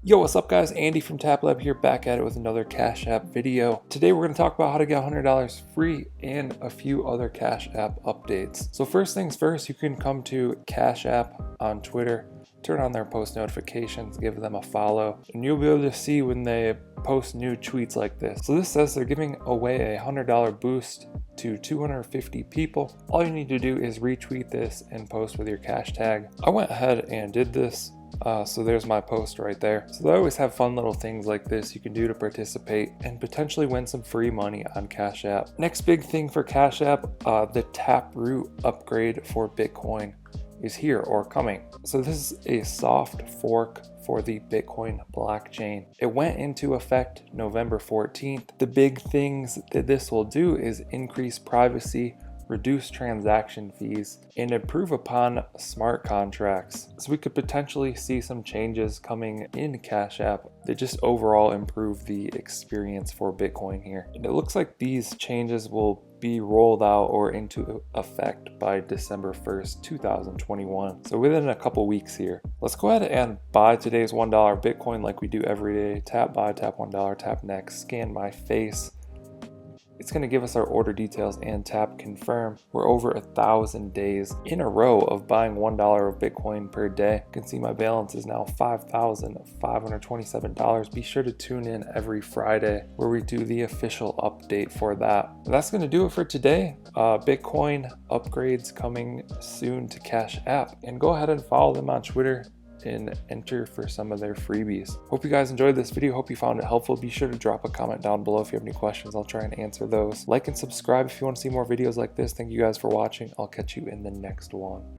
Yo, what's up guys? Andy from TapLab here, back at it with another Cash App video. Today we're going to talk about how to get $100 free and a few other Cash App updates. So first things first, you can come to Cash App on Twitter, turn on their post notifications, give them a follow, and you'll be able to see when they post new tweets like this. So this says they're giving away a $100 boost to 250 people. All you need to do is retweet this and post with your cash tag. I went ahead and did this. So there's my post right there. So they always have fun little things like this you can do to participate and potentially win some free money on Cash App. Next big thing for Cash App, the Taproot upgrade for Bitcoin is here or coming. So this is a soft fork for the Bitcoin blockchain. It went into effect November 14th. The big things that this will do is increase privacy, reduce transaction fees, and improve upon smart contracts. So we could potentially see some changes coming in Cash App that just overall improve the experience for Bitcoin here. And it looks like these changes will be rolled out or into effect by December 1st, 2021. So within a couple weeks here. Let's go ahead and buy today's $1 Bitcoin like we do every day. Tap buy, tap $1, tap next, scan my face. It's going to give us our order details and tap confirm. We're over 1,000 days in a row of buying $1 of Bitcoin per day. You can see my balance is now $5,527. Be sure to tune in every Friday where we do the official update for that. And that's going to do it for today. Bitcoin upgrades coming soon to Cash App. And go ahead and follow them on Twitter and enter for some of their freebies. Hope you guys enjoyed this video. Hope you found it helpful. Be sure to drop a comment down below if you have any questions. I'll try and answer those. Like and subscribe if you want to see more videos like this. Thank you guys for watching. I'll catch you in the next one.